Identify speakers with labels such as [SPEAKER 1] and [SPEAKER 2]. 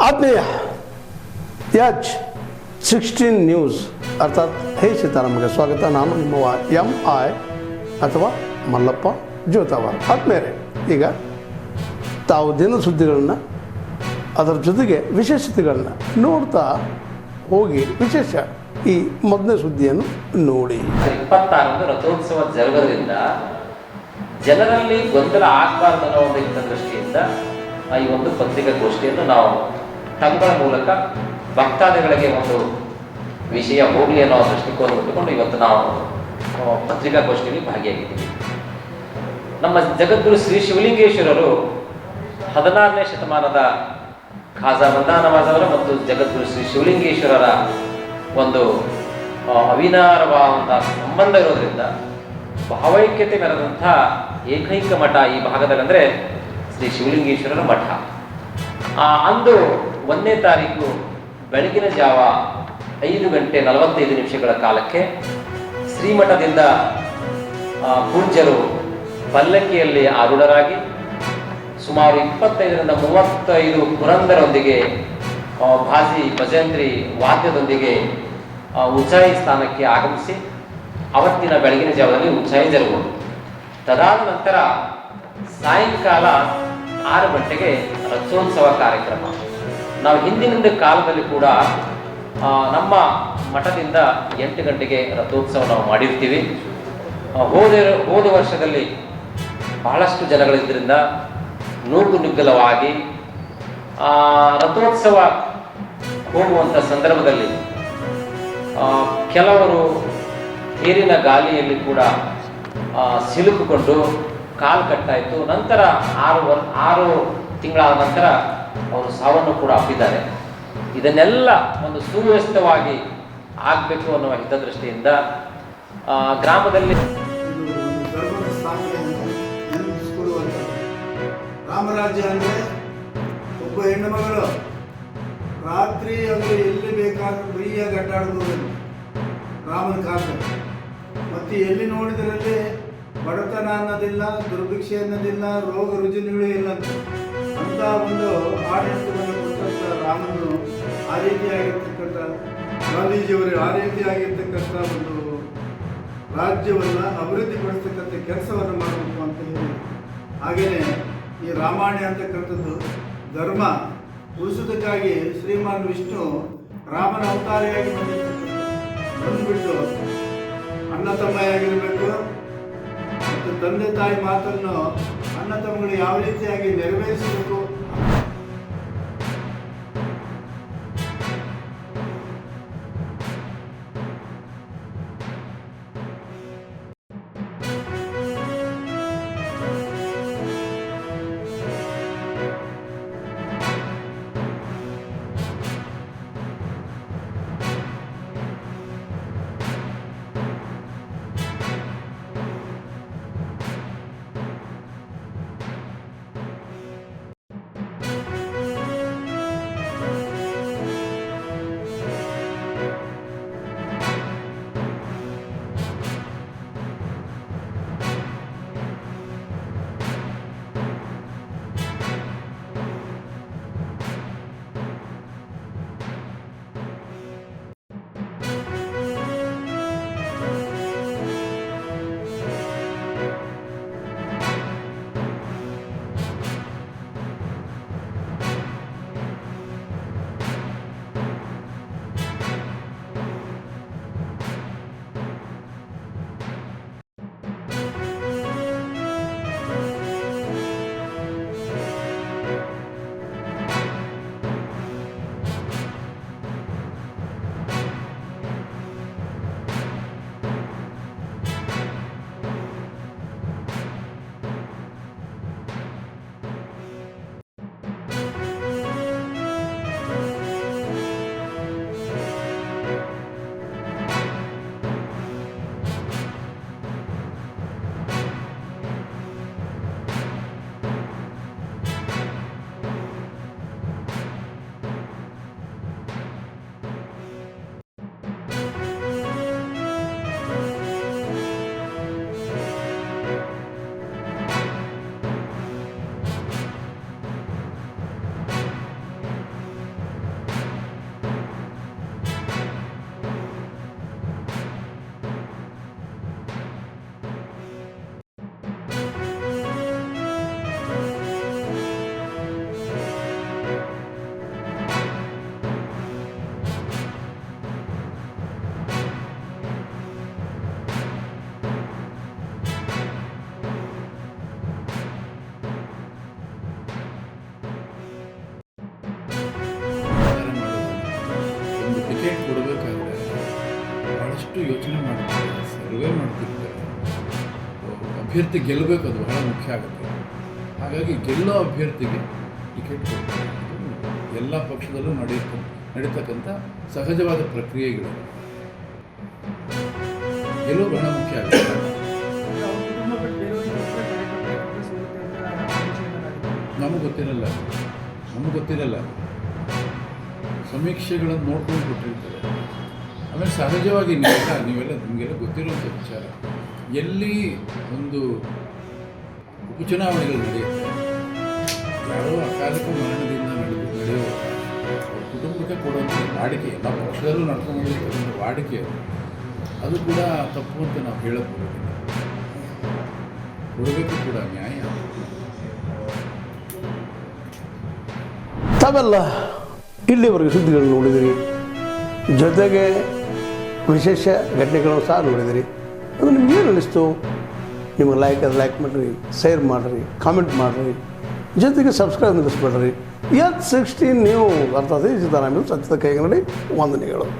[SPEAKER 1] ಆತ್ಮೀಯ H16 news ಅರ್ಥಾತ್ ಹೇ ಸೀತಾರಾಮಗೆ ಸ್ವಾಗತ. ನಾನು ನಿಮ್ಮವ MI ಅಥವಾ ಮಲ್ಲಪ್ಪ ಜೋತಾವಾರ್. ಆದ್ಮೇಲೆ ಈಗ ತಾವು ದಿನ ಸುದ್ದಿಗಳನ್ನು ಅದರ ಜೊತೆಗೆ ವಿಶೇಷತೆಗಳನ್ನ ನೋಡ್ತಾ ಹೋಗಿ ವಿಶೇಷ ಈ ಮೊದಲನೇ ಸುದ್ದಿಯನ್ನು ನೋಡಿ.
[SPEAKER 2] 26ರಂದು ರಥೋತ್ಸವ ಜರುಗೋದ್ರಿಂದ ಜನರಲ್ಲಿ ಗೊಂದಲ ಆಗಬಾರ್ದು ಅನ್ನೋ ಒಂದು ಹಿತದೃಷ್ಟಿಯಿಂದ ಈ ಒಂದು ಪತ್ರಿಕಾಗೋಷ್ಠಿಯನ್ನು ನಾವು ತಮ್ಮಗಳ ಮೂಲಕ ಭಕ್ತಾದಿಗಳಿಗೆ ಒಂದು ವಿಷಯ ಹೋಗಲಿ ಅನ್ನೋ ದೃಷ್ಟಿಕೋನ ಇಟ್ಟುಕೊಂಡು ಇವತ್ತು ನಾವು ಪತ್ರಿಕಾಗೋಷ್ಠಿಯಲ್ಲಿ ಭಾಗಿಯಾಗಿದ್ದೀವಿ. ನಮ್ಮ ಜಗದ್ಗುರು ಶ್ರೀ ಶಿವಲಿಂಗೇಶ್ವರರು 16ನೇ ಶತಮಾನದ ಖಾಜಾ ಬಂದಾ ನವಾಜ್ ಅವರ ಮತ್ತು ಜಗದ್ಗುರು ಶ್ರೀ ಶಿವಲಿಂಗೇಶ್ವರರ ಒಂದು ಅವಿನಾರವಾದ ಸಂಬಂಧ ಇರೋದ್ರಿಂದ ಭಾವೈಕ್ಯತೆ ಮೆರೆದಂಥ ಏಕೈಕ ಮಠ ಈ ಭಾಗದಲ್ಲಂದರೆ ಶ್ರೀ ಶಿವಲಿಂಗೇಶ್ವರರ ಮಠ. ಅಂದು 1ನೇ ತಾರೀಕು ಬೆಳಗಿನ ಜಾವ 5:45 ಕಾಲಕ್ಕೆ ಶ್ರೀಮಠದಿಂದ ಪೂಜ್ಯರು ಪಲ್ಲಕ್ಕಿಯಲ್ಲಿ ಆರೂಢರಾಗಿ ಸುಮಾರು 25ರಿಂದ 35 ಪುರಂದರೊಂದಿಗೆ ಭಾಜಿ ಭಜಂತ್ರಿ ವಾದ್ಯದೊಂದಿಗೆ ಉಚ್ಚಾಯಿ ಸ್ಥಾನಕ್ಕೆ ಆಗಮಿಸಿ ಅವತ್ತಿನ ಬೆಳಗಿನ ಜಾವದಲ್ಲಿ ಉಚ್ಚಾಯಿ ಜರುಗುವುದು. ತದಾದ ನಂತರ ಸಾಯಂಕಾಲ 6 ಗಂಟೆಗೆ ರಥೋತ್ಸವ ಕಾರ್ಯಕ್ರಮ. ನಾವು ಹಿಂದಿನಿಂದ ಕಾಲದಲ್ಲಿ ಕೂಡ ನಮ್ಮ ಮಠದಿಂದ 8 ಗಂಟೆಗೆ ರಥೋತ್ಸವ ನಾವು ಮಾಡಿರ್ತೀವಿ. ಹೋದ ವರ್ಷದಲ್ಲಿ ಬಹಳಷ್ಟು ಜನಗಳಿದ್ದರಿಂದ ನೂಗುನುಗ್ಗಲವಾಗಿ ರಥೋತ್ಸವ ಹೋಗುವಂಥ ಸಂದರ್ಭದಲ್ಲಿ ಕೆಲವರು ನೀರಿನ ಗಾಲಿಯಲ್ಲಿ ಕೂಡ ಸಿಲುಕಿಕೊಂಡು ಕಾಲು ಕಟ್ಟಾಯಿತು. ನಂತರ 6 ತಿಂಗಳಾದ ನಂತರ ಅವರು ಸಾವನ್ನು ಕೂಡ ಅಪ್ಪಿದ್ದಾರೆ. ಇದನ್ನೆಲ್ಲ ಒಂದು ಸುವ್ಯವಸ್ಥಿತವಾಗಿ ಆಗಬೇಕು ಅನ್ನುವ ಹಿತದೃಷ್ಟಿಯಿಂದ ಗ್ರಾಮದಲ್ಲಿ
[SPEAKER 3] ರಾಮರಾಜ್ಯ ಅಂದರೆ ಒಬ್ಬ ಹೆಣ್ಣು ಮಗಳು ರಾತ್ರಿ ಅವರು ಎಲ್ಲಿ ಬೇಕಾದರೂ ಫ್ರೀಯಾಗಿ ಅಡ್ಡಾಡ್ಬೋದು ರಾಮನ ಕಾಲದಲ್ಲಿ. ಮತ್ತು ಎಲ್ಲಿ ನೋಡಿದರಲ್ಲಿ ಬಡತನ ಅನ್ನೋದಿಲ್ಲ, ದುರ್ಭಿಕ್ಷೆ ಅನ್ನೋದಿಲ್ಲ, ರೋಗ ರುಜಿನಗಳು ಇಲ್ಲ ಅಂತ ಒಂದು ಆಡಳಿತವನ್ನು ಕೊಟ್ಟಂಥ ರಾಮನು ಆ ರೀತಿಯಾಗಿರ್ತಕ್ಕಂಥ ಗಾಂಧೀಜಿಯವರು ಆ ರೀತಿಯಾಗಿರ್ತಕ್ಕಂಥ ಒಂದು ರಾಜ್ಯವನ್ನು ಅಭಿವೃದ್ಧಿಪಡಿಸ್ತಕ್ಕಂಥ ಕೆಲಸವನ್ನು ಮಾಡಬೇಕು ಅಂತ ಹೇಳಿ. ಹಾಗೆಯೇ ಈ ರಾಮಾಯಣ ಅಂತಕ್ಕಂಥದ್ದು ಧರ್ಮ ಉಳಿಸೋದಕ್ಕಾಗಿ ಶ್ರೀಮಾನ್ ವಿಷ್ಣು ರಾಮನ ಅವತಾರಿಯಾಗಿ ಬಂದುಬಿಟ್ಟು ಅಣ್ಣ ತಮ್ಮಯಾಗಿರಬೇಕು ಮತ್ತು ತಂದೆ ತಾಯಿ ಮಾತನ್ನು ಅಣ್ಣ ತಮ್ಮಗಳು ಯಾವ ರೀತಿಯಾಗಿ ನೆರವೇರಿಸಬೇಕು
[SPEAKER 4] ಯೋಚನೆ ಮಾಡ್ತಾರೆ, ಸರ್ವೆ ಮಾಡ್ತಿರ್ತಾರೆ. ಅಭ್ಯರ್ಥಿ ಗೆಲ್ಲಬೇಕು, ಅದು ಬಹಳ ಮುಖ್ಯ ಆಗುತ್ತೆ. ಹಾಗಾಗಿ ಗೆಲ್ಲೋ ಅಭ್ಯರ್ಥಿಗೆ ಟಿಕೆಟ್ ಕೊಡ್ತಾರೆ. ಇದು ಎಲ್ಲ ಪಕ್ಷದಲ್ಲೂ ನಡೀತಕ್ಕಂಥ ಸಹಜವಾದ ಪ್ರಕ್ರಿಯೆಗಳು. ಗೆಲುವು ಬಹಳ ಮುಖ್ಯ ಆಗುತ್ತೆ. ನಮಗೆ ಗೊತ್ತಿರಲ್ಲ. ಸಮೀಕ್ಷೆಗಳನ್ನು ನೋಡ್ಕೊಂಡು ಕೊಟ್ಟಿರ್ತಾರೆ. ಆಮೇಲೆ ಸಹಜವಾಗಿ ನೀವೆಲ್ಲ ನಿಮಗೆಲ್ಲ ಗೊತ್ತಿರುವಂಥ ವಿಚಾರ, ಎಲ್ಲಿ ಒಂದು ಉಪಚುನಾವಣೆಗಳು ನಡೆಯುತ್ತೆ, ಯಾರೋ ಅಕಾಲಿಕ ಮರಣದಿಂದ ನಡೆಯುವ ಅವ್ರ ಕುಟುಂಬಕ್ಕೆ ಕೊಡುವಂಥ ವಾಡಿಕೆ, ಎಲ್ಲ ಪಕ್ಷದಲ್ಲೂ ನಡ್ಕೊಂಡ್ಬಂದಿರ್ತಕ್ಕಂಥ ವಾಡಿಕೆ ಅದು ಕೂಡ ತಪ್ಪು ಅಂತ ನಾವು ಹೇಳಕ್ಕೆ ಬರೋದಿಲ್ಲ. ಕೊಡಬೇಕು ಕೂಡ ನ್ಯಾಯ.
[SPEAKER 1] ತಾವೆಲ್ಲ ಇಲ್ಲಿವರೆಗೆ ಸುದ್ದಿಗಳನ್ನು ನೋಡಿದಿರಿ, ಜೊತೆಗೆ ವಿಶೇಷ ಘಟನೆಗಳನ್ನು ಸಹ ನೋಡಿದಿರಿ. ಅದು ನಿಮ್ಗೆ ಏನು ಅನ್ನಿಸ್ತು? ನಿಮಗೆ ಲೈಕ್ ಮಾಡಿರಿ, ಶೇರ್ ಮಾಡಿರಿ, ಕಾಮೆಂಟ್ ಮಾಡಿರಿ, ಜೊತೆಗೆ ಸಬ್ಸ್ಕ್ರೈಬ್ ನಿಲ್ಲಿಸ್ಬೇಡ್ರಿ. H16 ನ್ಯೂಸ್ ಅರ್ಥಾತ್ ಸಿದ್ದರಾಮಯ್ಯ ಸತ್ಯದ ಕೈಗನ್ನಡಿ ವಂದನೆಗಳು.